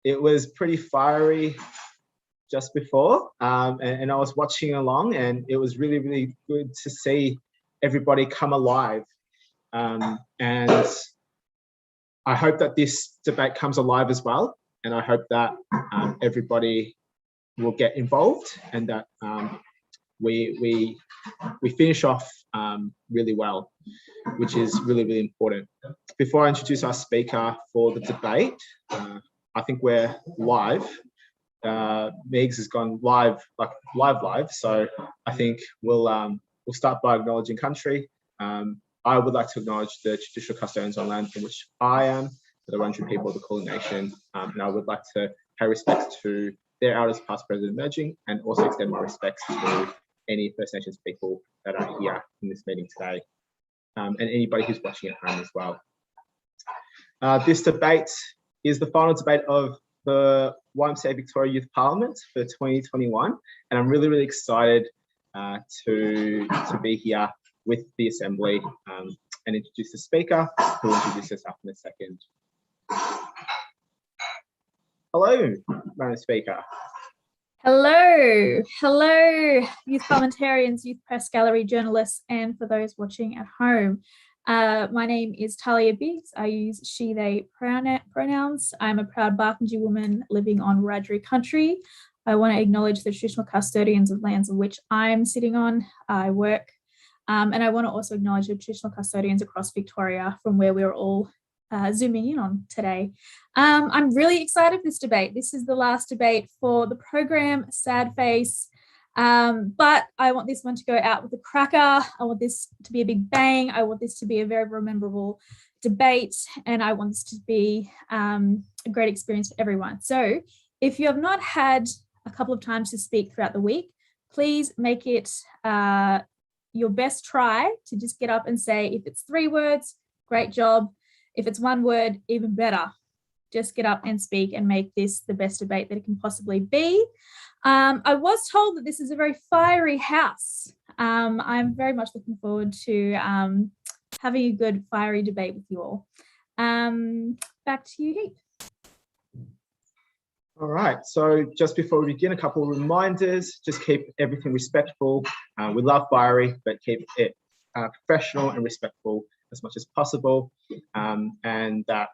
it was pretty fiery just before, and I was watching along, and it was really, really good to see everybody come alive. And I hope that this debate comes alive as well, and I hope that everybody will get involved, and that we finish off really well, which is really, really important. Before I introduce our speaker for the debate, I think we're live. Megs has gone live, like live. So I think we'll start by acknowledging country. I would like to acknowledge the traditional custodians on land from which I am, the Wurundjeri people of the Kulin Nation, and I would like to pay respects to their elders, past, present, emerging, and also extend my respects to any First Nations people that are here in this meeting today, and anybody who's watching at home as well. This debate is the final debate of the YMCA Victoria Youth Parliament for 2021, and I'm really, really excited to be here with the Assembly and introduce the speaker, who will introduce herself in a second. Hello, Madam Speaker. Hello, youth parliamentarians, youth press gallery journalists, and for those watching at home. My name is Talia Biggs. I use she, they pronouns. I'm a proud Barkindji woman living on Wiradjuri country. I want to acknowledge the traditional custodians of lands on which I'm sitting on. I work, and I want to also acknowledge the traditional custodians across Victoria from where we're all zooming in on today. I'm really excited for this debate. This is the last debate for the program, sad face, but I want this one to go out with a cracker. I want this to be a big bang. I want this to be a very memorable debate, and I want this to be a great experience for everyone. So if you have not had a couple of times to speak throughout the week, please make it your best try to just get up and say, if it's 3 words, great job. If it's 1 word, even better. Just get up and speak and make this the best debate that it can possibly be. I was told that this is a very fiery house. I'm very much looking forward to having a good fiery debate with you all. Back to you, Heath. All right, so just before we begin, a couple of reminders. Just keep everything respectful. We love fiery, but keep it professional and respectful as much as possible, and that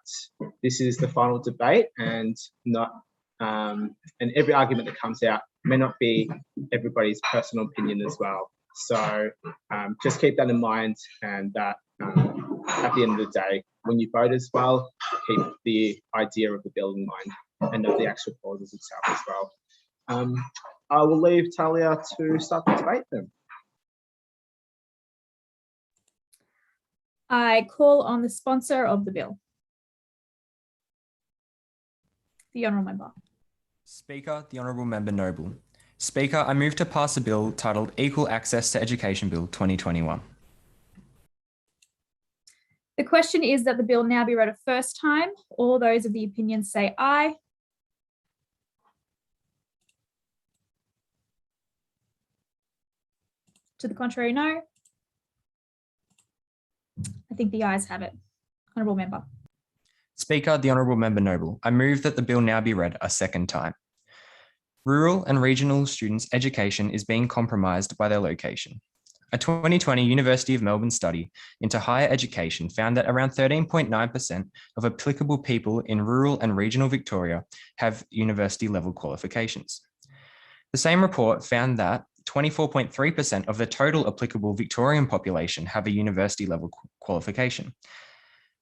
this is the final debate, and not and every argument that comes out may not be everybody's personal opinion as well. So just keep that in mind, and that at the end of the day, when you vote as well, keep the idea of the bill in mind and of the actual clauses itself as well. I will leave Talia to start the debate then. I call on the sponsor of the bill, the Honourable Member. Speaker, the Honourable Member Noble. Speaker, I move to pass a bill titled Equal Access to Education Bill 2021. The question is that the bill now be read a first time. All those of the opinion say aye. To the contrary, no. I think the ayes have it. Honourable Member. Speaker, the Honourable Member Noble. I move that the bill now be read a second time. Rural and regional students' education is being compromised by their location. A 2020 University of Melbourne study into higher education found that around 13.9% of applicable people in rural and regional Victoria have university-level qualifications. The same report found that 24.3% of the total applicable Victorian population have a university-level qualification.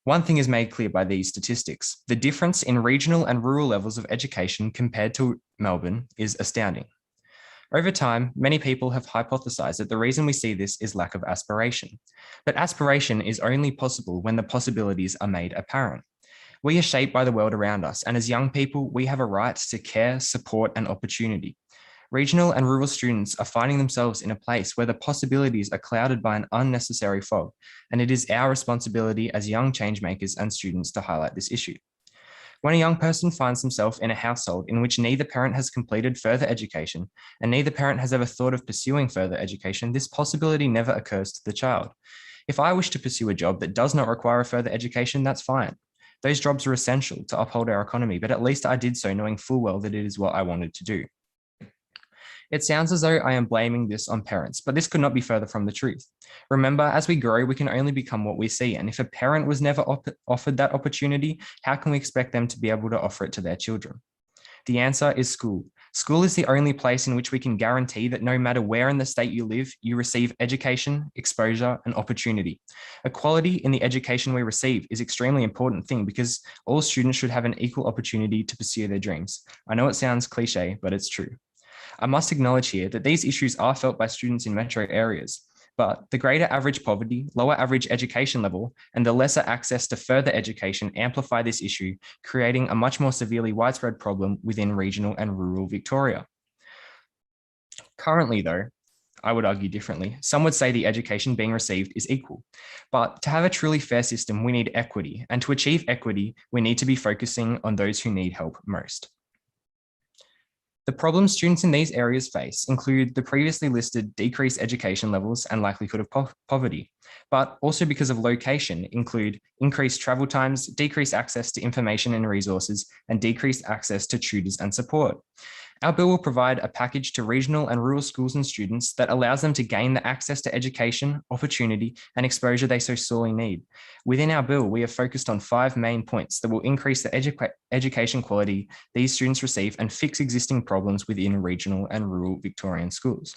One thing is made clear by these statistics: the difference in regional and rural levels of education compared to Melbourne is astounding. Over time, many people have hypothesized that the reason we see this is lack of aspiration. But aspiration is only possible when the possibilities are made apparent. We are shaped by the world around us, and as young people, we have a right to care, support, and opportunity. Regional and rural students are finding themselves in a place where the possibilities are clouded by an unnecessary fog, and it is our responsibility as young changemakers and students to highlight this issue. When a young person finds himself in a household in which neither parent has completed further education and neither parent has ever thought of pursuing further education, this possibility never occurs to the child. If I wish to pursue a job that does not require a further education, that's fine. Those jobs are essential to uphold our economy, but at least I did so knowing full well that it is what I wanted to do. It sounds as though I am blaming this on parents, but this could not be further from the truth. Remember, as we grow, we can only become what we see. And if a parent was never offered that opportunity, how can we expect them to be able to offer it to their children? The answer is school. School is the only place in which we can guarantee that no matter where in the state you live, you receive education, exposure, and opportunity. Equality in the education we receive is an extremely important thing because all students should have an equal opportunity to pursue their dreams. I know it sounds cliche, but it's true. I must acknowledge here that these issues are felt by students in metro areas, but the greater average poverty, lower average education level, and the lesser access to further education amplify this issue, creating a much more severely widespread problem within regional and rural Victoria. Currently, though, I would argue differently. Some would say the education being received is equal, but to have a truly fair system, we need equity, and to achieve equity, we need to be focusing on those who need help most. The problems students in these areas face include the previously listed decreased education levels and likelihood of poverty, but also because of location include increased travel times, decreased access to information and resources, and decreased access to tutors and support. Our bill will provide a package to regional and rural schools and students that allows them to gain the access to education, opportunity, and exposure they so sorely need. Within our bill, we have focused on 5 main points that will increase the education quality these students receive and fix existing problems within regional and rural Victorian schools.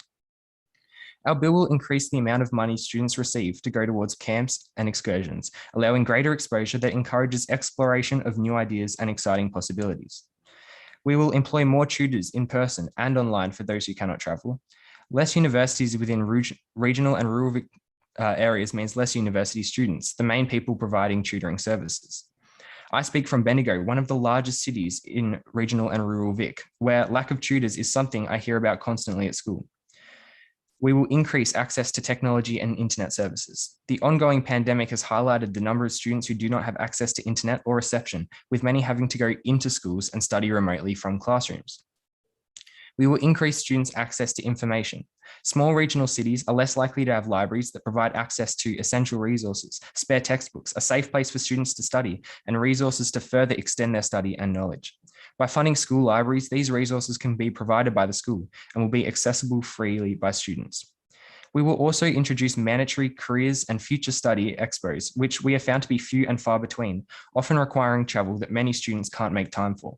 Our bill will increase the amount of money students receive to go towards camps and excursions, allowing greater exposure that encourages exploration of new ideas and exciting possibilities. We will employ more tutors in person and online for those who cannot travel. Less universities within regional and rural areas means less university students, the main people providing tutoring services. I speak from Bendigo, one of the largest cities in regional and rural Vic, where lack of tutors is something I hear about constantly at school. We will increase access to technology and internet services. The ongoing pandemic has highlighted the number of students who do not have access to internet or reception, with many having to go into schools and study remotely from classrooms. We will increase students' access to information. Small regional cities are less likely to have libraries that provide access to essential resources, spare textbooks, a safe place for students to study, and resources to further extend their study and knowledge. By funding school libraries, these resources can be provided by the school and will be accessible freely by students. We will also introduce mandatory careers and future study expos, which we have found to be few and far between, often requiring travel that many students can't make time for.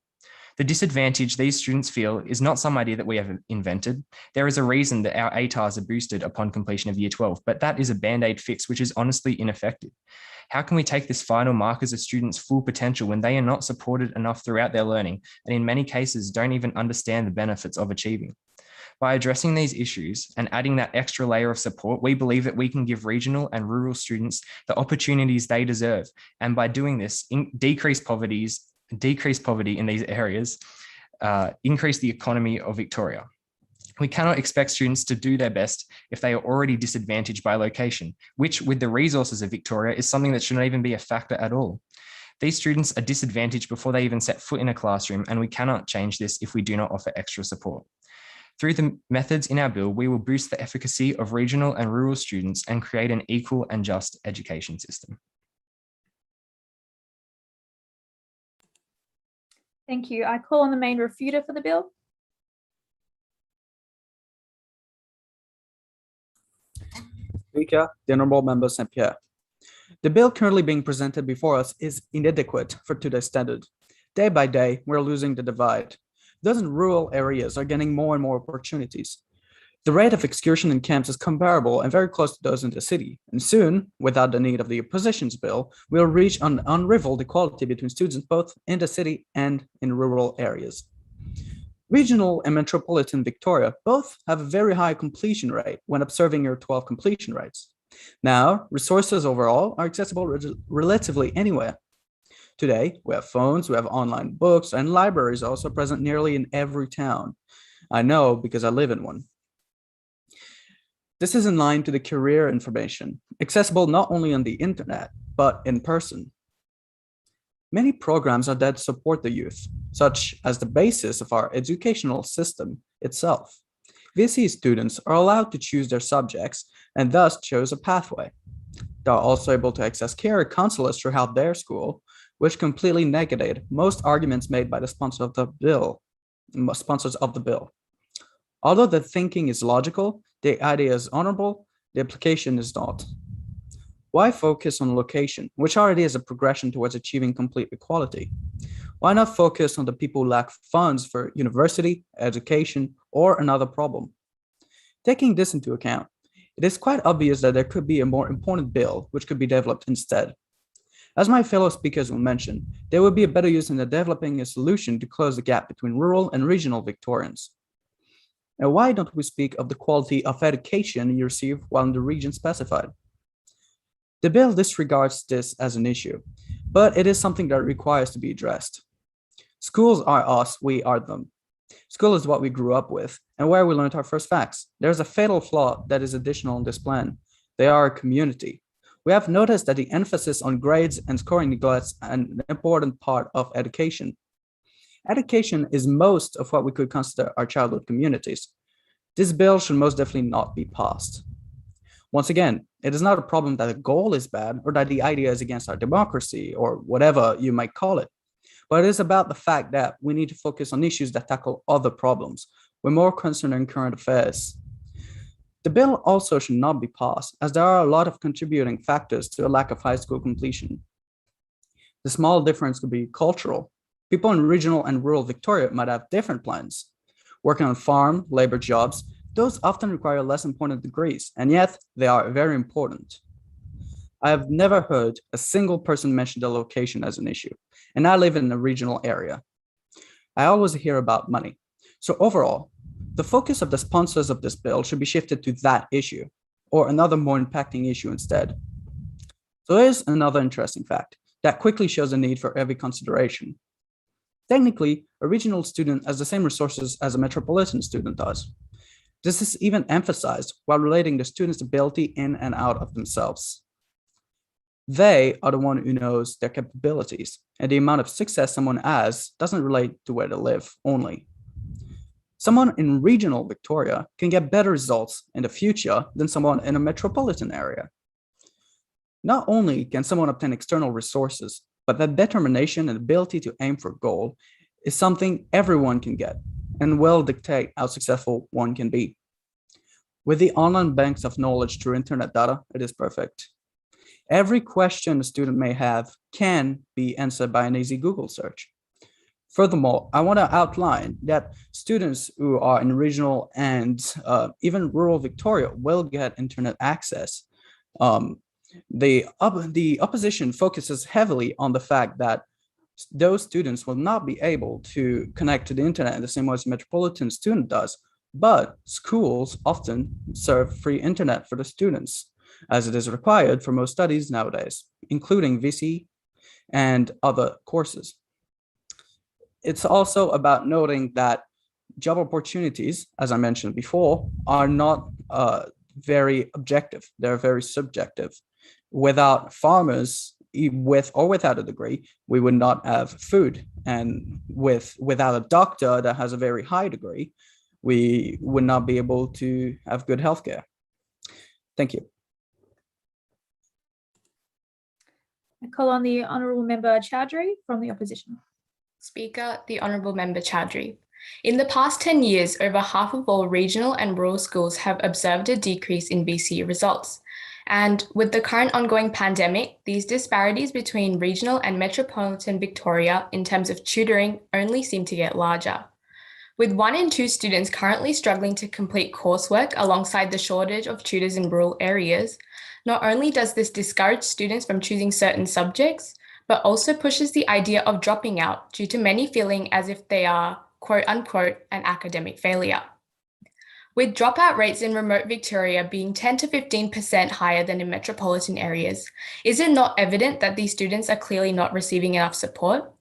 The disadvantage these students feel is not some idea that we have invented. There is a reason that our ATARs are boosted upon completion of Year 12, but that is a band-aid fix, which is honestly ineffective. How can we take this final mark as a student's full potential when they are not supported enough throughout their learning, and in many cases don't even understand the benefits of achieving? By addressing these issues and adding that extra layer of support, we believe that we can give regional and rural students the opportunities they deserve. And by doing this, decrease poverty in these areas, increase the economy of Victoria. We cannot expect students to do their best if they are already disadvantaged by location, which with the resources of Victoria is something that should not even be a factor at all. These students are disadvantaged before they even set foot in a classroom, and we cannot change this if we do not offer extra support. Through the methods in our bill, we will boost the efficacy of regional and rural students and create an equal and just education system. Thank you. I call on the main refuter for the bill. Speaker, the Honourable Member St. Pierre. The bill currently being presented before us is inadequate for today's standard. Day by day, we're losing the divide. Those in rural areas are getting more and more opportunities. The rate of excursion in camps is comparable and very close to those in the city, and soon, without the need of the opposition's bill, we'll reach an unrivaled equality between students both in the city and in rural areas. Regional and metropolitan Victoria both have a very high completion rate when observing Year 12 completion rates. Now, resources overall are accessible relatively anywhere. Today, we have phones, we have online books, and libraries also present nearly in every town. I know because I live in one. This is in line to the career information, accessible not only on the internet, but in person. Many programs are that support the youth, such as the basis of our educational system itself. VC students are allowed to choose their subjects and thus chose a pathway. They are also able to access career counselors throughout their school, which completely negated most arguments made by the sponsors of the bill. Although the thinking is logical, the idea is honorable, the application is not. Why focus on location, which already is a progression towards achieving complete equality? Why not focus on the people who lack funds for university, education, or another problem? Taking this into account, it is quite obvious that there could be a more important bill which could be developed instead. As my fellow speakers will mention, there would be a better use in developing a solution to close the gap between rural and regional Victorians. Now, why don't we speak of the quality of education you receive while in the region specified? The bill disregards this as an issue, but it is something that requires to be addressed. Schools are us, we are them. School is what we grew up with and where we learned our first facts. There's a fatal flaw that is additional in this plan. They are a community. We have noticed that the emphasis on grades and scoring neglects an important part of education. Education is most of what we could consider our childhood communities. This bill should most definitely not be passed. Once again, it is not a problem that the goal is bad or that the idea is against our democracy or whatever you might call it, but it is about the fact that we need to focus on issues that tackle other problems. We're more concerned in current affairs. The bill also should not be passed, as there are a lot of contributing factors to a lack of high school completion. The small difference could be cultural. People in regional and rural Victoria might have different plans. Working on farm, labor jobs, those often require less important degrees, and yet they are very important. I have never heard a single person mention the location as an issue, and I live in a regional area. I always hear about money. So overall, the focus of the sponsors of this bill should be shifted to that issue, or another more impacting issue instead. So here's another interesting fact that quickly shows a need for every consideration. Technically, a regional student has the same resources as a metropolitan student does. This is even emphasized while relating the student's ability in and out of themselves. They are the one who knows their capabilities, and the amount of success someone has doesn't relate to where they live only. Someone in regional Victoria can get better results in the future than someone in a metropolitan area. Not only can someone obtain external resources, but that determination and ability to aim for a goal is something everyone can get and will dictate how successful one can be. With the online banks of knowledge through internet data, it is perfect. Every question a student may have can be answered by an easy Google search. Furthermore, I want to outline that students who are in regional and even rural Victoria will get internet access. The opposition focuses heavily on the fact that those students will not be able to connect to the internet in the same way as a metropolitan student does, but schools often serve free internet for the students, as it is required for most studies nowadays, including VC and other courses. It's also about noting that job opportunities, as I mentioned before, are not very objective. They're very subjective. Without farmers, with or without a degree, we would not have food. And without a doctor that has a very high degree, we would not be able to have good healthcare. Thank you. I call on the Honourable Member Chowdhury from the opposition. Speaker, the Honourable Member Chowdhury. In the past 10 years, over half of all regional and rural schools have observed a decrease in BCE results. And with the current ongoing pandemic, these disparities between regional and metropolitan Victoria in terms of tutoring only seem to get larger. With 1 in 2 students currently struggling to complete coursework alongside the shortage of tutors in rural areas, not only does this discourage students from choosing certain subjects, but also pushes the idea of dropping out due to many feeling as if they are, quote unquote, an academic failure. With dropout rates in remote Victoria being 10 to 15% higher than in metropolitan areas, is it not evident that these students are clearly not receiving enough support?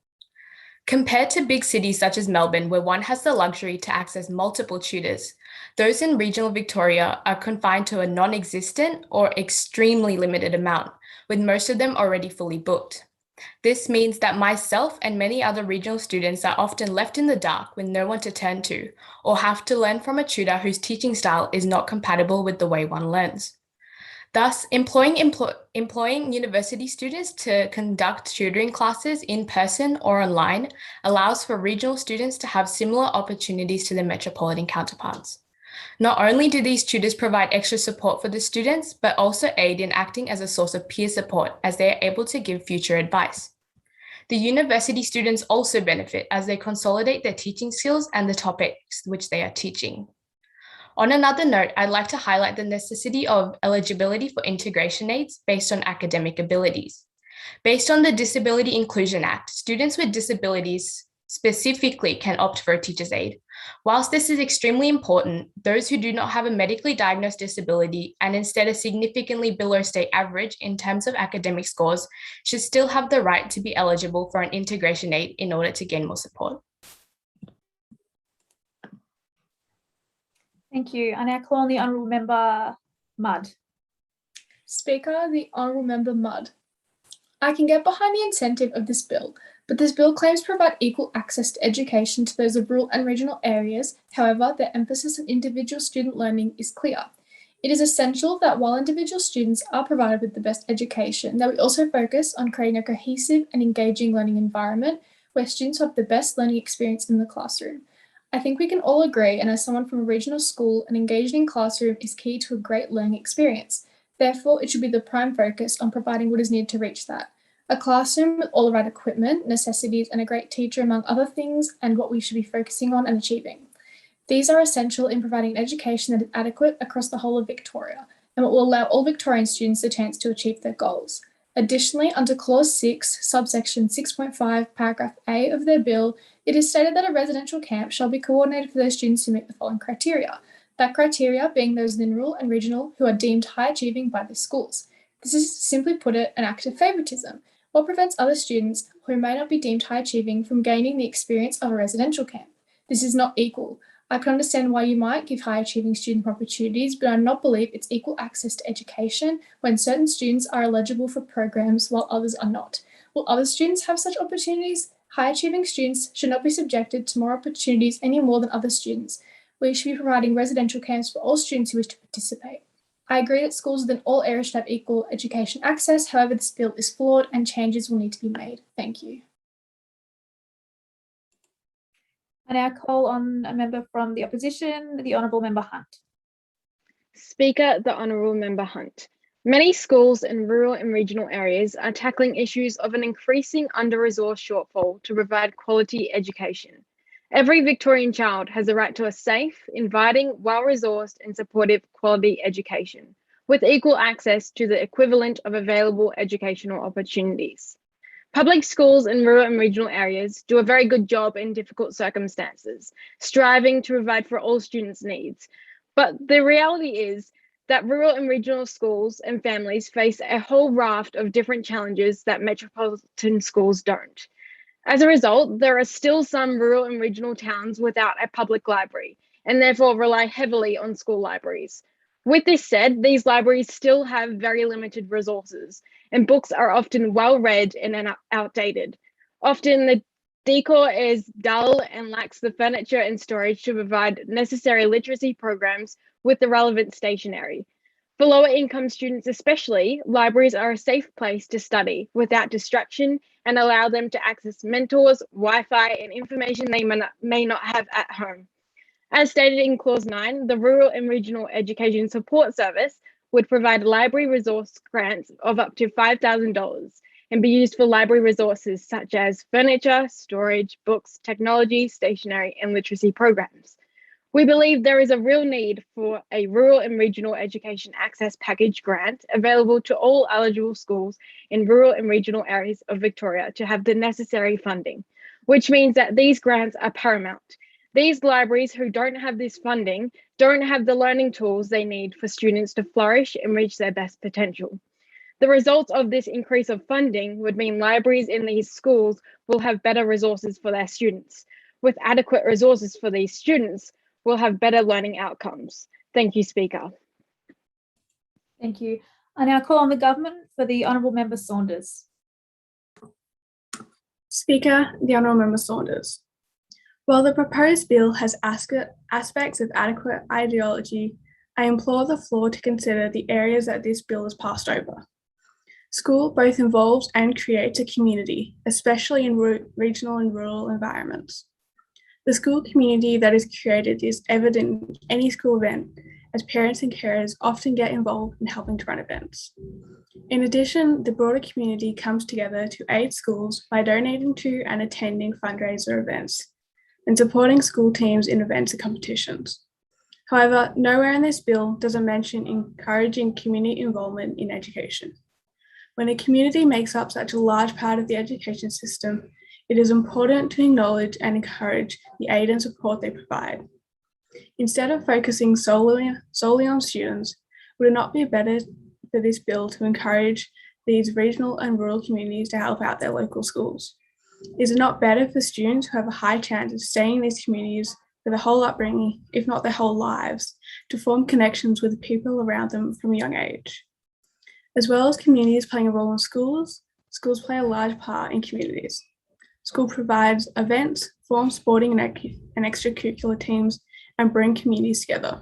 Compared to big cities such as Melbourne, where one has the luxury to access multiple tutors, those in regional Victoria are confined to a non-existent or extremely limited amount, with most of them already fully booked. This means that myself and many other regional students are often left in the dark with no one to turn to, or have to learn from a tutor whose teaching style is not compatible with the way one learns. Thus, employing university students to conduct tutoring classes in person or online allows for regional students to have similar opportunities to their metropolitan counterparts. Not only do these tutors provide extra support for the students, but also aid in acting as a source of peer support as they are able to give future advice. The university students also benefit as they consolidate their teaching skills and the topics which they are teaching. On another note, I'd like to highlight the necessity of eligibility for integration aids based on academic abilities. Based on the Disability Inclusion Act, students with disabilities specifically can opt for a teacher's aid. Whilst this is extremely important, those who do not have a medically diagnosed disability and instead are significantly below state average in terms of academic scores should still have the right to be eligible for an integration aid in order to gain more support. Thank you. I now call on the Honourable Member Mudd. Speaker, the Honourable Member Mudd. I can get behind the incentive of this bill, but this bill claims to provide equal access to education to those of rural and regional areas. However, the emphasis on individual student learning is clear. It is essential that while individual students are provided with the best education, that we also focus on creating a cohesive and engaging learning environment where students have the best learning experience in the classroom. I think we can all agree, and as someone from a regional school, an engaging classroom is key to a great learning experience. Therefore, it should be the prime focus on providing what is needed to reach that. A classroom with all the right equipment, necessities, and a great teacher, among other things, and what we should be focusing on and achieving. These are essential in providing an education that is adequate across the whole of Victoria, and what will allow all Victorian students the chance to achieve their goals. Additionally, under Clause 6, subsection 6.5, paragraph A of their bill, it is stated that a residential camp shall be coordinated for those students who meet the following criteria. That criteria being those in rural and regional who are deemed high achieving by the schools. This is, simply put it, an act of favouritism. What prevents other students who may not be deemed high achieving from gaining the experience of a residential camp? This is not equal. I can understand why you might give high achieving students opportunities, but I do not believe it's equal access to education when certain students are eligible for programs while others are not. Will other students have such opportunities? High achieving students should not be subjected to more opportunities any more than other students. We should be providing residential camps for all students who wish to participate. I agree that schools within all areas should have equal education access. However, this bill is flawed and changes will need to be made. Thank you. I now call on a member from the opposition, the Honourable Member Hunt. Speaker, the Honourable Member Hunt. Many schools in rural and regional areas are tackling issues of an increasing under-resourced shortfall to provide quality education. Every Victorian child has a right to a safe, inviting, well-resourced and supportive quality education, with equal access to the equivalent of available educational opportunities. Public schools in rural and regional areas do a very good job in difficult circumstances, striving to provide for all students' needs. But the reality is that rural and regional schools and families face a whole raft of different challenges that metropolitan schools don't. As a result, there are still some rural and regional towns without a public library, and therefore rely heavily on school libraries. With this said, these libraries still have very limited resources, and books are often well read and outdated. Often the decor is dull and lacks the furniture and storage to provide necessary literacy programs with the relevant stationery. For lower income students especially, libraries are a safe place to study without distraction and allow them to access mentors, Wi-Fi, and information they may not have at home. As stated in Clause 9, the Rural and Regional Education Support Service would provide library resource grants of up to $5,000 and be used for library resources such as furniture, storage, books, technology, stationery, and literacy programs. We believe there is a real need for a Rural and Regional Education Access Package grant available to all eligible schools in rural and regional areas of Victoria to have the necessary funding, which means that these grants are paramount. These libraries who don't have this funding don't have the learning tools they need for students to flourish and reach their best potential. The results of this increase of funding would mean libraries in these schools will have better resources for their students. With adequate resources for these students, we'll have better learning outcomes. Thank you, Speaker. Thank you. I now call on the government for the Honourable Member Saunders. Speaker, the Honourable Member Saunders. While the proposed bill has aspects of adequate ideology, I implore the floor to consider the areas that this bill has passed over. School both involves and creates a community, especially in regional and rural environments. The school community that is created is evident in any school event, as parents and carers often get involved in helping to run events. In addition, the broader community comes together to aid schools by donating to and attending fundraiser events and supporting school teams in events and competitions. However, nowhere in this bill does it mention encouraging community involvement in education. When a community makes up such a large part of the education system, it is important to acknowledge and encourage the aid and support they provide. Instead of focusing solely on students, would it not be better for this bill to encourage these regional and rural communities to help out their local schools? Is it not better for students who have a high chance of staying in these communities for their whole upbringing, if not their whole lives, to form connections with the people around them from a young age? As well as communities playing a role in schools, schools play a large part in communities. School provides events, forms sporting and extracurricular teams, and bring communities together.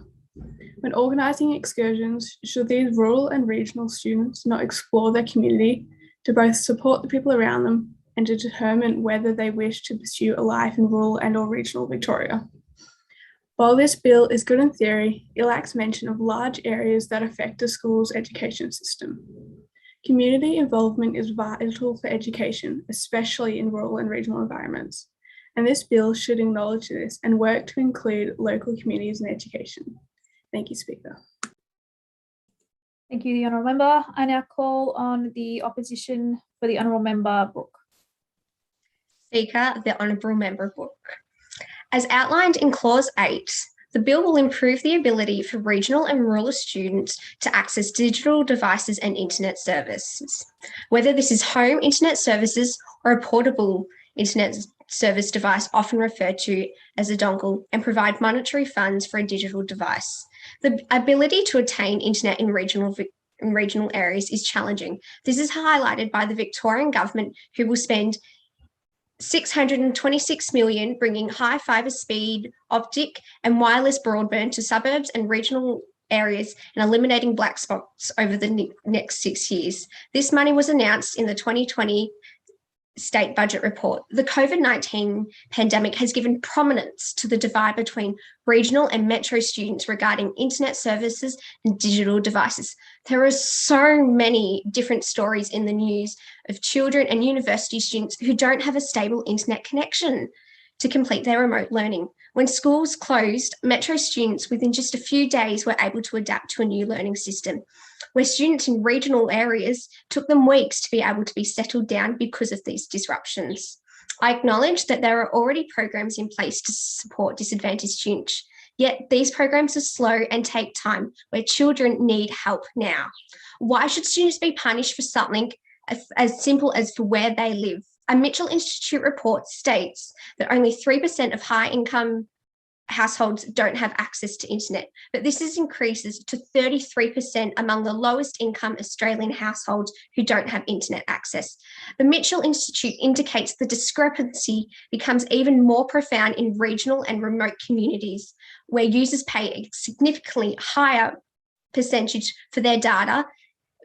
When organising excursions, should these rural and regional students not explore their community to both support the people around them and to determine whether they wish to pursue a life in rural and/or regional Victoria? While this bill is good in theory, it lacks mention of large areas that affect a school's education system. Community involvement is vital for education, especially in rural and regional environments, and this bill should acknowledge this and work to include local communities in education. Thank you, Speaker. Thank you, the Honourable Member. I now call on the opposition for the Honourable Member Brooke. Speaker, the Honourable Member Brooke. As outlined in Clause 8, the bill will improve the ability for regional and rural students to access digital devices and internet services, whether this is home internet services or a portable internet service device often referred to as a dongle, and provide monetary funds for a digital device. The ability to attain internet in regional areas is challenging. This is highlighted by the Victorian government, who will spend $626 million bringing high fibre speed, optic and wireless broadband to suburbs and regional areas and eliminating black spots over the next 6 years. This money was announced in the 2020 state budget report. The COVID-19 pandemic has given prominence to the divide between regional and metro students regarding internet services and digital devices. There are so many different stories in the news of children and university students who don't have a stable internet connection to complete their remote learning. When schools closed, metro students within just a few days were able to adapt to a new learning system, where students in regional areas took them weeks to be able to be settled down because of these disruptions. I acknowledge that there are already programs in place to support disadvantaged students, yet these programs are slow and take time, where children need help now. Why should students be punished for something as simple as for where they live? A Mitchell Institute report states that only 3% of high-income households don't have access to internet, but this increases to 33% among the lowest income Australian households who don't have internet access. The Mitchell Institute indicates the discrepancy becomes even more profound in regional and remote communities, where users pay a significantly higher percentage for their data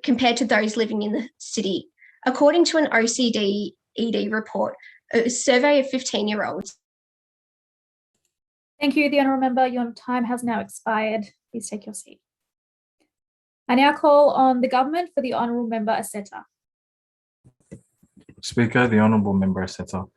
compared to those living in the city. According to an OECD ED report, a survey of 15-year-olds. Thank you, the Honourable Member. Your time has now expired. Please take your seat. I now call on the government for the Honourable Member Asseta. Speaker, the Honourable Member Asseta.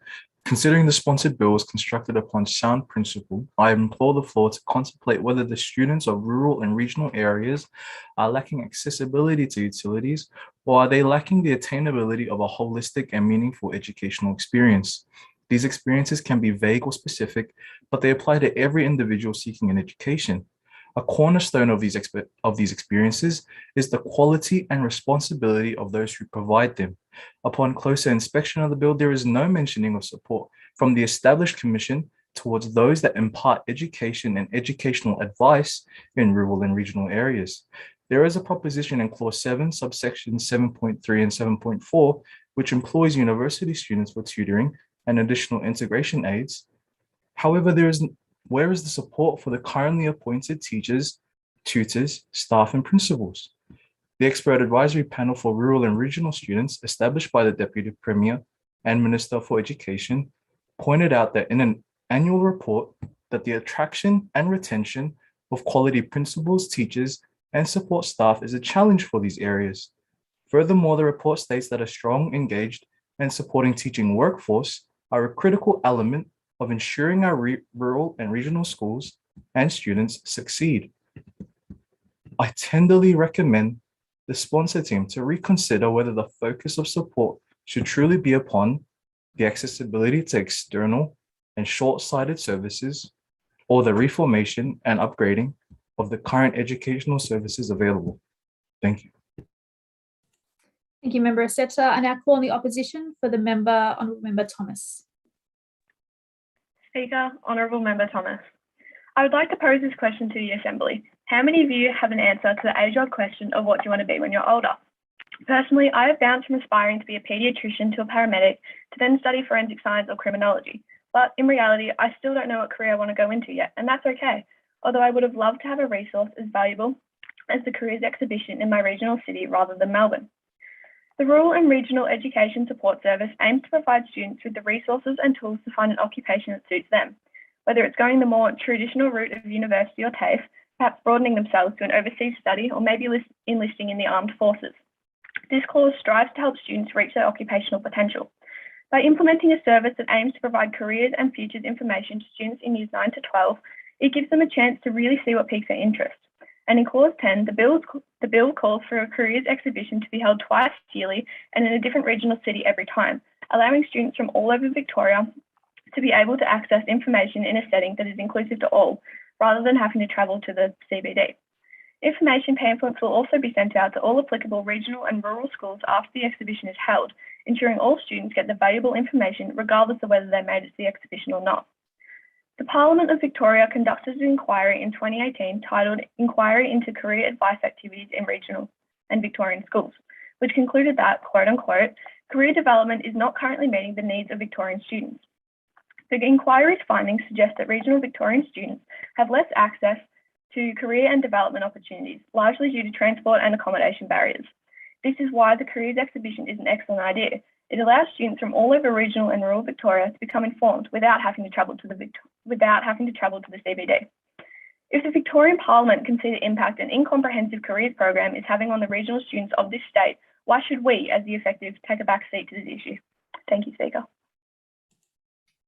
Considering the sponsored bill is constructed upon sound principle, I implore the floor to contemplate whether the students of rural and regional areas are lacking accessibility to utilities, or are they lacking the attainability of a holistic and meaningful educational experience. These experiences can be vague or specific, but they apply to every individual seeking an education. A cornerstone of these experiences is the quality and responsibility of those who provide them. Upon closer inspection of the bill, there is no mentioning of support from the established commission towards those that impart education and educational advice in rural and regional areas. There is a proposition in Clause 7, subsections 7.3 and 7.4, which employs university students for tutoring and additional integration aids. However, where is the support for the currently appointed teachers tutors, staff, and principals. The expert advisory panel for rural and regional students, established by the Deputy Premier and Minister for Education, pointed out that in an annual report that the attraction and retention of quality principals, teachers, and support staff is a challenge for these areas. Furthermore, the report states that a strong, engaged, and supporting teaching workforce are a critical element of ensuring our rural and regional schools and students succeed. I tenderly recommend the sponsor team to reconsider whether the focus of support should truly be upon the accessibility to external and short-sighted services, or the reformation and upgrading of the current educational services available. Thank you. Thank you, Member Aceta. I now call on the opposition for the member, Honourable Member Thomas. Speaker, Honourable Member Thomas. I would like to pose this question to the Assembly. How many of you have an answer to the age-old question of what do you want to be when you're older? Personally, I have bounced from aspiring to be a paediatrician to a paramedic to then study forensic science or criminology. But in reality, I still don't know what career I want to go into yet, and that's okay. Although I would have loved to have a resource as valuable as the careers exhibition in my regional city rather than Melbourne. The Rural and Regional Education Support Service aims to provide students with the resources and tools to find an occupation that suits them, whether it's going the more traditional route of university or TAFE, perhaps broadening themselves to an overseas study, or maybe enlisting in the armed forces. This clause strives to help students reach their occupational potential. By implementing a service that aims to provide careers and futures information to students in years 9 to 12, it gives them a chance to really see what piques their interest. And in Clause 10, the bill calls for a careers exhibition to be held twice yearly and in a different regional city every time, allowing students from all over Victoria to be able to access information in a setting that is inclusive to all, rather than having to travel to the CBD. Information pamphlets will also be sent out to all applicable regional and rural schools after the exhibition is held, ensuring all students get the valuable information regardless of whether they made it to the exhibition or not. The Parliament of Victoria conducted an inquiry in 2018 titled Inquiry into Career Advice Activities in Regional and Victorian Schools, which concluded that, quote unquote, career development is not currently meeting the needs of Victorian students. The inquiry's findings suggest that regional Victorian students have less access to career and development opportunities, largely due to transport and accommodation barriers. This is why the careers exhibition is an excellent idea. It allows students from all over regional and rural Victoria to become informed without having to travel to the CBD. If the Victorian Parliament can see the impact an incomprehensive careers program is having on the regional students of this state, why should we, as the effective, take a back seat to this issue? Thank you, Speaker.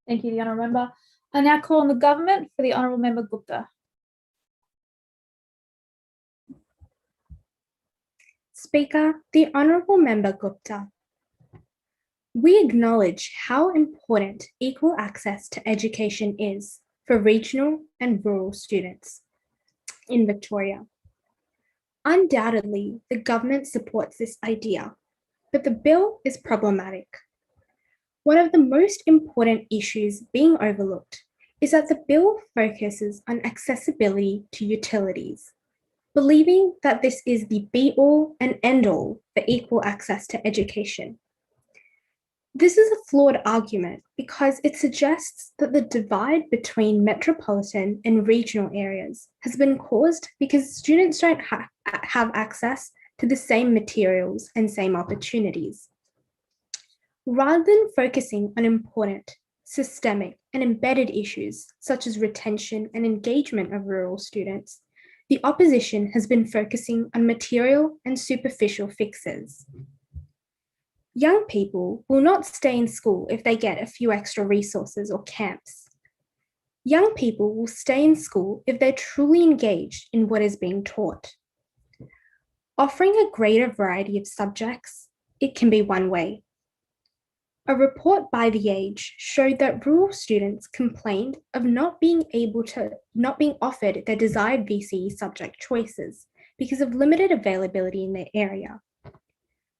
Thank you, the Honourable Member. I now call on the government for the Honourable Member Gupta. Speaker, the Honourable Member Gupta. We acknowledge how important equal access to education is for regional and rural students in Victoria. Undoubtedly, the government supports this idea, but the bill is problematic. One of the most important issues being overlooked is that the bill focuses on accessibility to utilities, believing that this is the be-all and end-all for equal access to education. This is a flawed argument because it suggests that the divide between metropolitan and regional areas has been caused because students don't have access to the same materials and same opportunities. Rather than focusing on important, systemic, and embedded issues such as retention and engagement of rural students, the opposition has been focusing on material and superficial fixes. Young people will not stay in school if they get a few extra resources or camps. Young people will stay in school if they're truly engaged in what is being taught. Offering a greater variety of subjects, it can be one way. A report by The Age showed that rural students complained of not being offered their desired VCE subject choices because of limited availability in their area.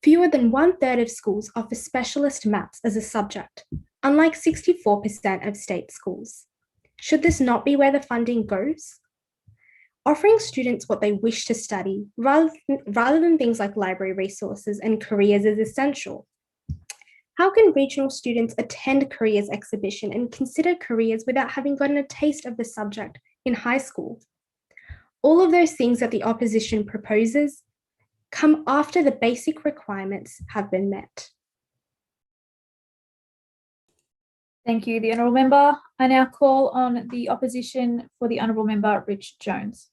Fewer than 1/3 of schools offer specialist maths as a subject, unlike 64% of state schools. Should this not be where the funding goes? Offering students what they wish to study rather than things like library resources and careers is essential. How can regional students attend careers exhibition and consider careers without having gotten a taste of the subject in high school? All of those things that the opposition proposes come after the basic requirements have been met. Thank you, the Honourable Member. I now call on the opposition for the Honourable Member Rich Jones.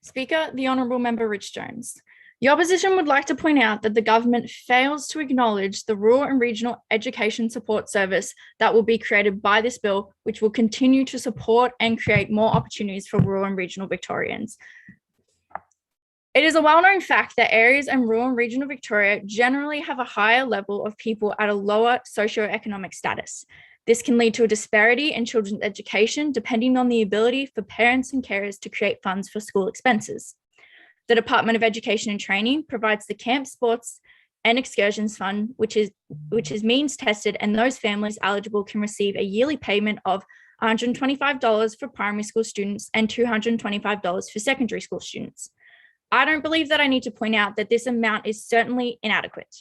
Speaker, the Honourable Member Rich Jones. The opposition would like to point out that the government fails to acknowledge the rural and regional education support service that will be created by this bill, which will continue to support and create more opportunities for rural and regional Victorians. It is a well-known fact that areas in rural and regional Victoria generally have a higher level of people at a lower socioeconomic status. This can lead to a disparity in children's education depending on the ability for parents and carers to create funds for school expenses. The Department of Education and Training provides the Camp Sports and Excursions Fund, which is means tested, and those families eligible can receive a yearly payment of $125 for primary school students and $225 for secondary school students. I don't believe that I need to point out that this amount is certainly inadequate.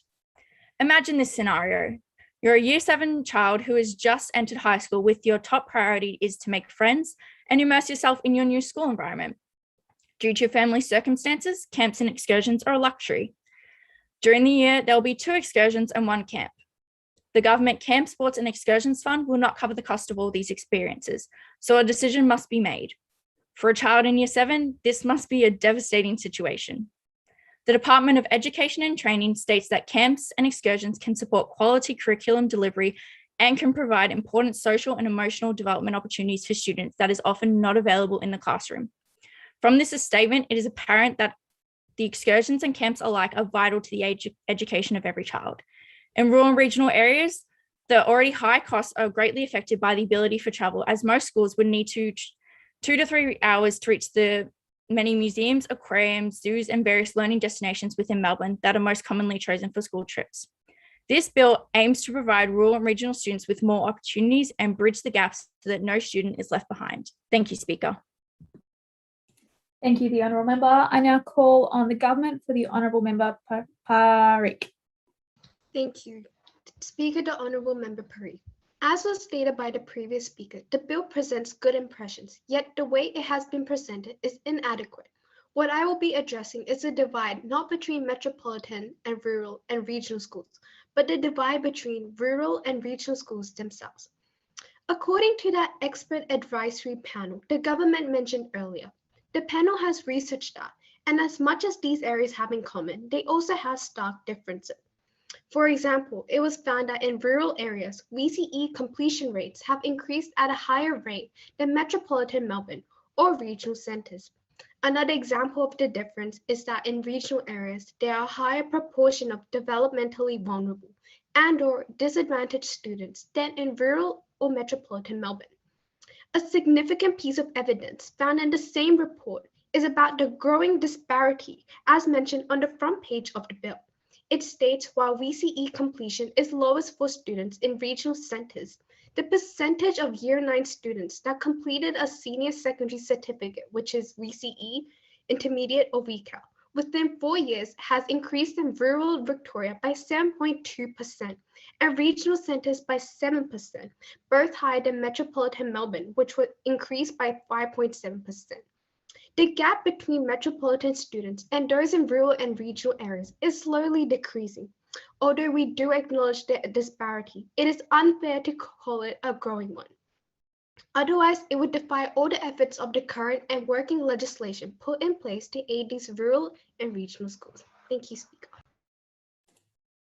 Imagine this scenario. You're a Year 7 child who has just entered high school with your top priority is to make friends and immerse yourself in your new school environment. Due to your family circumstances, camps and excursions are a luxury. During the year, there will be 2 excursions and 1 camp. The government Camp Sports and Excursions Fund will not cover the cost of all these experiences, so a decision must be made. For a child in Year 7, this must be a devastating situation. The Department of Education and Training states that camps and excursions can support quality curriculum delivery and can provide important social and emotional development opportunities for students that is often not available in the classroom. From this statement, it is apparent that the excursions and camps alike are vital to the education of every child. In rural and regional areas, the already high costs are greatly affected by the ability for travel, as most schools would need 2 to 3 hours to reach the many museums, aquariums, zoos, and various learning destinations within Melbourne that are most commonly chosen for school trips. This bill aims to provide rural and regional students with more opportunities and bridge the gaps so that no student is left behind. Thank you, Speaker. Thank you, the Honourable Member. I now call on the government for the Honourable Member Parikh. Thank you. Speaker, the Honourable Member Parikh. As was stated by the previous speaker, the bill presents good impressions, yet the way it has been presented is inadequate. What I will be addressing is the divide not between metropolitan and rural and regional schools, but the divide between rural and regional schools themselves. According to that expert advisory panel the government mentioned earlier, the panel has researched that, and as much as these areas have in common, they also have stark differences. For example, it was found that in rural areas, VCE completion rates have increased at a higher rate than metropolitan Melbourne or regional centres. Another example of the difference is that in regional areas, there are a higher proportion of developmentally vulnerable and/or disadvantaged students than in rural or metropolitan Melbourne. A significant piece of evidence found in the same report is about the growing disparity as mentioned on the front page of the bill. It states while VCE completion is lowest for students in regional centres, the percentage of Year 9 students that completed a senior secondary certificate, which is VCE, intermediate or VCAL, within 4 years has increased in rural Victoria by 7.2% and regional centres by 7%, both higher than metropolitan Melbourne, which would increase by 5.7%. The gap between metropolitan students and those in rural and regional areas is slowly decreasing. Although we do acknowledge the disparity, it is unfair to call it a growing one. Otherwise, it would defy all the efforts of the current and working legislation put in place to aid these rural and regional schools. Thank you, Speaker.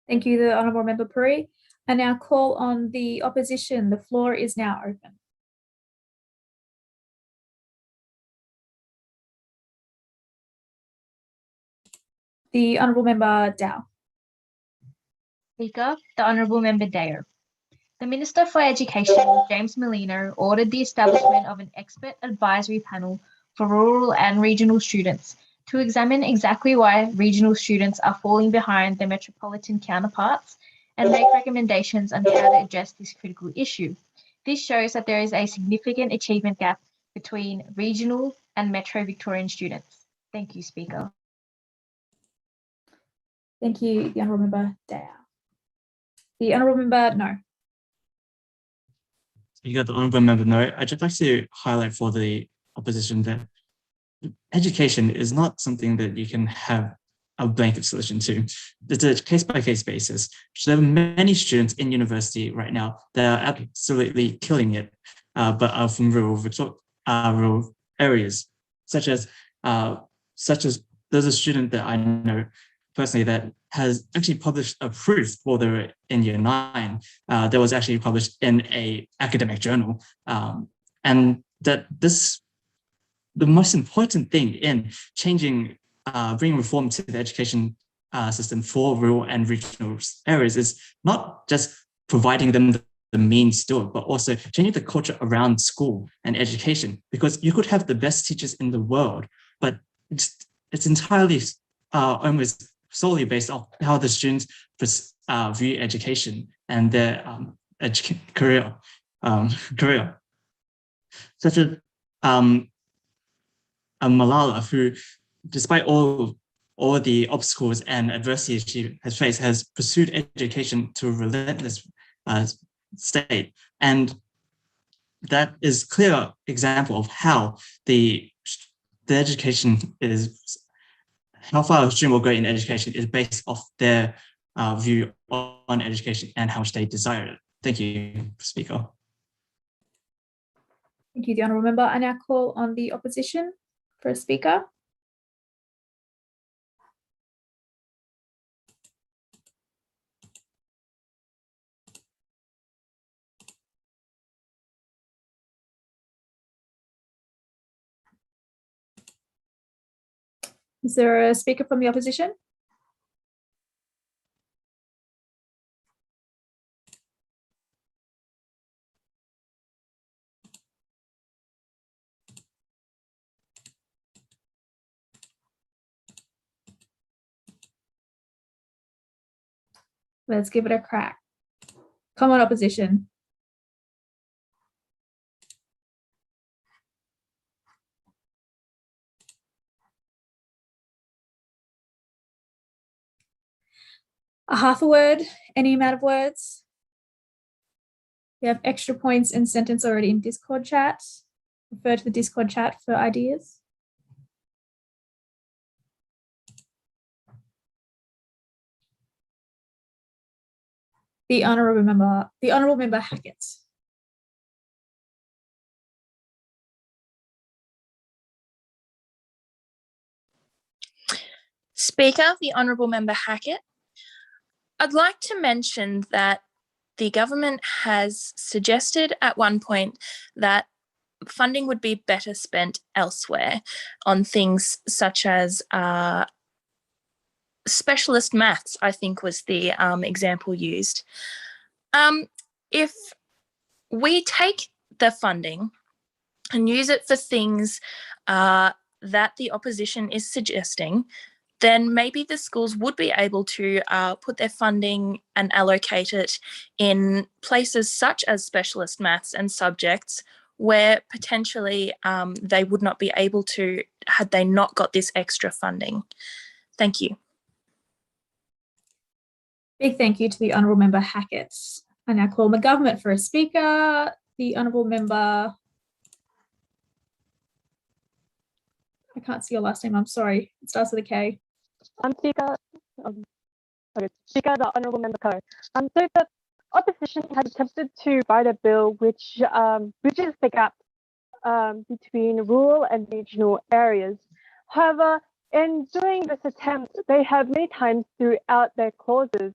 Thank you, the Honourable Member Parikh. I now call on the opposition. The floor is now open. The Honourable Member Dow. Speaker, the Honourable Member Dale. The Minister for Education, James Merlino, ordered the establishment of an expert advisory panel for rural and regional students to examine exactly why regional students are falling behind their metropolitan counterparts and make recommendations on how to address this critical issue. This shows that there is a significant achievement gap between regional and metro Victorian students. Thank you, Speaker. Thank you, the Honourable Member Dow. The Honourable Member No. You got the Honourable Member No. I'd just like to highlight for the opposition that education is not something that you can have a blanket solution to. It's a case-by-case basis. So there are many students in university right now that are absolutely killing it, but are from rural areas, such as there's a student that I know personally that has actually published a proof while they were in year 9 that was actually published in a academic journal, and that the most important thing in changing, bringing reform to the education system for rural and regional areas is not just providing them the means to do it, but also changing the culture around school and education. Because you could have the best teachers in the world, but it's entirely almost solely based on how the students view education and their career. Such as Malala, who, despite all the obstacles and adversity she has faced, has pursued education to a relentless state. And that is a clear example of how the education is, how far a student will go in education is based off their view on education and how much they desire it. Thank you, Speaker. Thank you, the Honourable Member. I now call on the opposition for a speaker. Is there a speaker from the opposition? Let's give it a crack. Come on, opposition. A half a word, any amount of words. We have extra points and sentence already in Discord chat. Refer to the Discord chat for ideas. The Honourable Member Hackett. Speaker, the Honourable Member Hackett. I'd like to mention that the government has suggested at one point that funding would be better spent elsewhere on things such as specialist maths, I think was the example used. If we take the funding and use it for things that the opposition is suggesting, then maybe the schools would be able to put their funding and allocate it in places such as specialist maths and subjects where potentially they would not be able to had they not got this extra funding. Thank you. Big thank you to the Honourable Member Hackett. I now call the government for a speaker. The Honourable Member, I can't see your last name, I'm sorry. It starts with a K. Speaker, Speaker, the Honourable Member Kerr. So the opposition has attempted to write a bill which bridges the gap between rural and regional areas. However, in doing this attempt, they have many times throughout their clauses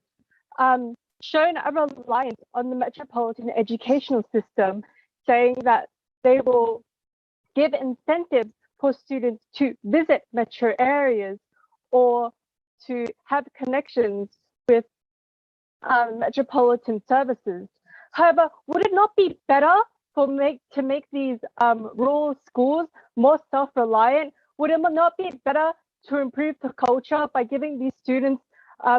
shown a reliance on the metropolitan educational system, saying that they will give incentives for students to visit metro areas or to have connections with metropolitan services. However, would it not be better to make these rural schools more self-reliant? Would it not be better to improve the culture by giving these students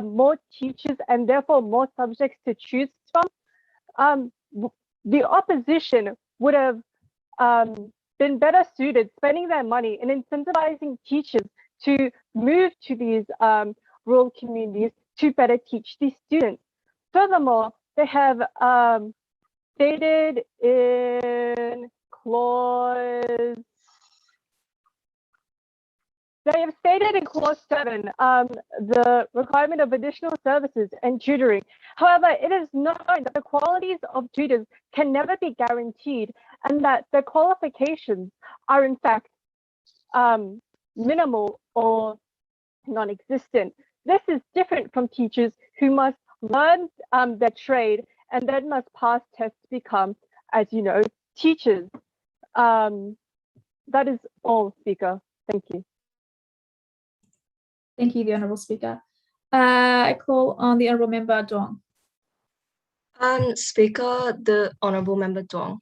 more teachers and therefore more subjects to choose from? The opposition would have been better suited spending their money and incentivizing teachers to move to these rural communities to better teach these students. Furthermore, they have stated in clause They have stated in clause 7 the requirement of additional services and tutoring. However, it is known that the qualities of tutors can never be guaranteed and that their qualifications are in fact minimal or non-existent. This is different from teachers who must learn their trade and then must pass tests to become, as you know, teachers. That is all, Speaker. Thank you. Thank you, the Honourable Speaker. I call on the Honourable Member Duong. Speaker, the Honourable Member Duong.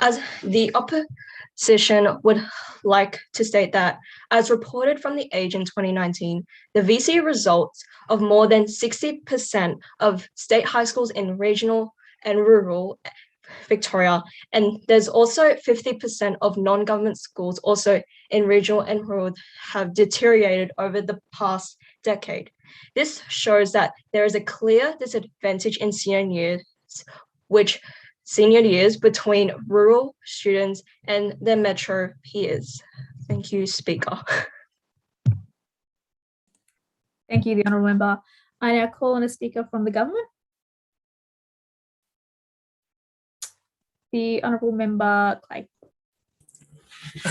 As the opposition would like to state that, as reported from the Age in 2019, the VC results of more than 60% of state high schools in regional and rural Victoria, and there's also 50% of non-government schools also in regional and rural have deteriorated over the past decade. This shows that there is a clear disadvantage in senior years between rural students and their metro peers. Thank you, Speaker. Thank you, the Honourable Member. I now call on a speaker from the government. The Honourable Member Clay.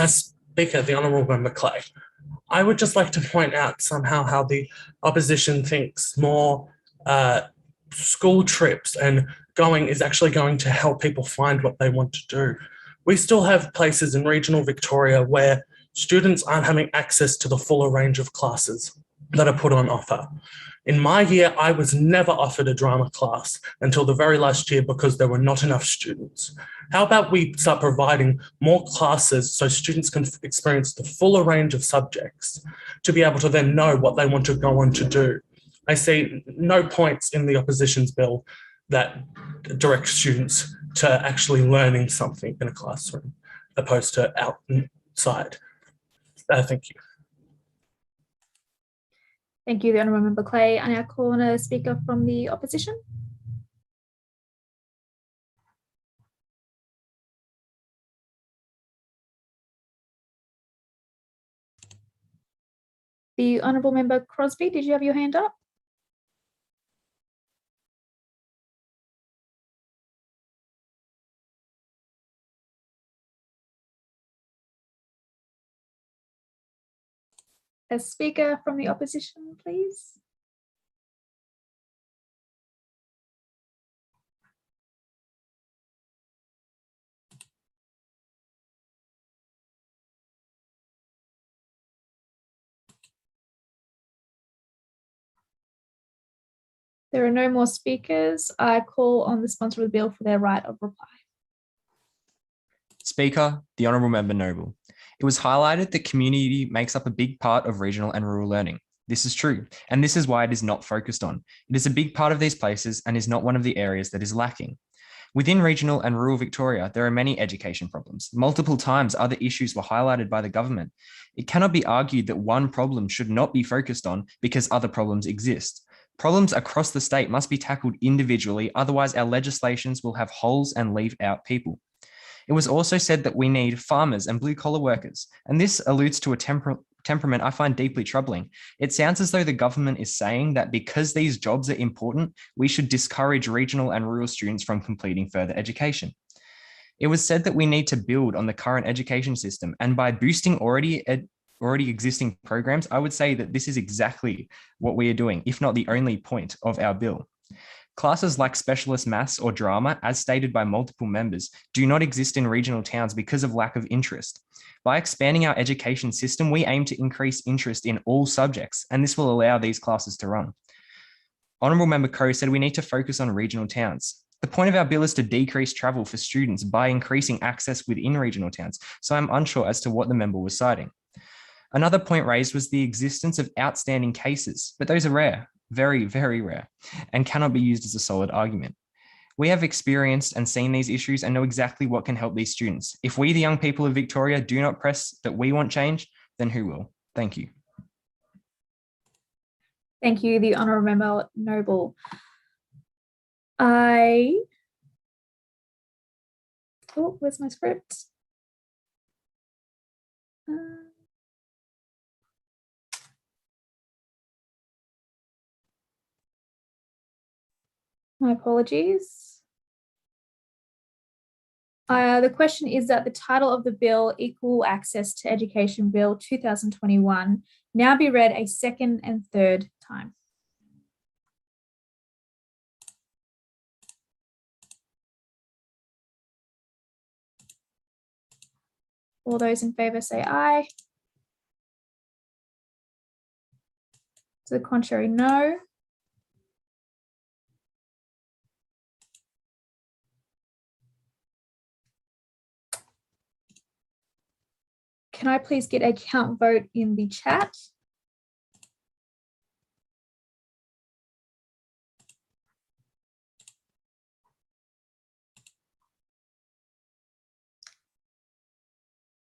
Speaker, the Honourable Member Clay. I would just like to point out somehow how the opposition thinks more school trips and going is actually going to help people find what they want to do. We still have places in regional Victoria where students aren't having access to the fuller range of classes that are put on offer. In my year, I was never offered a drama class until the very last year because there were not enough students. How about we start providing more classes so students can experience the fuller range of subjects to be able to then know what they want to go on to do? I see no points in the opposition's bill that direct students to actually learning something in a classroom opposed to outside. Thank you. Thank you, the Honourable Member Clay. I now call on a speaker from the opposition. The Honourable Member Crosby, did you have your hand up? A speaker from the opposition, please. There are no more speakers. I call on the sponsor of the bill for their right of reply. Speaker, the Honourable Member Noble. It was highlighted that community makes up a big part of regional and rural learning. This is true, and this is why it is not focused on. It is a big part of these places and is not one of the areas that is lacking. Within regional and rural Victoria, there are many education problems. Multiple times other issues were highlighted by the government. It cannot be argued that one problem should not be focused on because other problems exist. Problems across the state must be tackled individually, otherwise our legislations will have holes and leave out people. It was also said that we need farmers and blue-collar workers, and this alludes to a temperament I find deeply troubling. It sounds as though the government is saying that because these jobs are important, we should discourage regional and rural students from completing further education. It was said that we need to build on the current education system, and by boosting already existing programs, I would say that this is exactly what we are doing, if not the only point of our bill. Classes like specialist maths or drama, as stated by multiple members, do not exist in regional towns because of lack of interest. By expanding our education system, we aim to increase interest in all subjects, and this will allow these classes to run. Honourable Member Coe said we need to focus on regional towns. The point of our bill is to decrease travel for students by increasing access within regional towns, so I'm unsure as to what the member was citing. Another point raised was the existence of outstanding cases, but those are rare. Very, very rare, and cannot be used as a solid argument. We have experienced and seen these issues and know exactly what can help these students. If we, the young people of Victoria, do not press that we want change, then who will? Thank you. Thank you, the Honourable Member Noble. Where's my script? My apologies. The question is that the title of the bill, Equal Access to Education Bill 2021, now be read a second and third time. All those in favour say aye. To the contrary, no. Can I please get a count vote in the chat?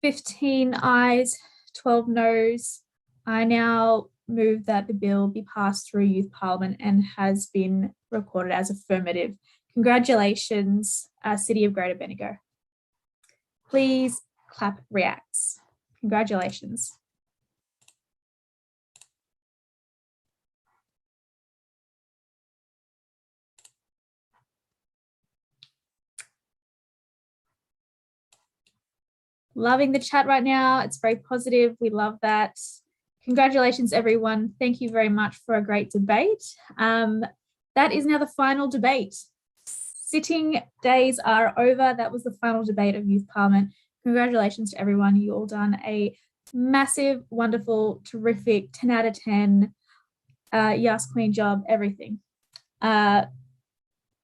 "15 ayes, 12 noes. I now move that the bill be passed through Youth Parliament and has been recorded as affirmative. Congratulations, City of Greater Bendigo. Please clap reacts. Congratulations. Loving the chat right now. It's very positive. We love that. Congratulations, everyone. Thank you very much for a great debate. That is now the final debate. Sitting days are over. That was the final debate of Youth Parliament. Congratulations to everyone. You all done a massive, wonderful, terrific 10 out of 10 Yas Queen job, everything.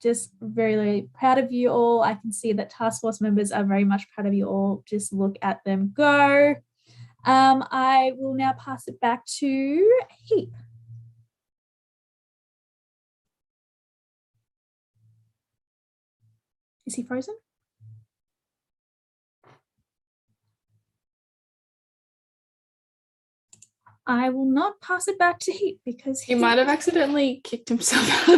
Just very, very proud of you all. I can see that task force members are very much proud of you all. Just look at them go. I will now pass it back to Heap. Is he frozen? I will not pass it back to Heap because he might have accidentally kicked himself out.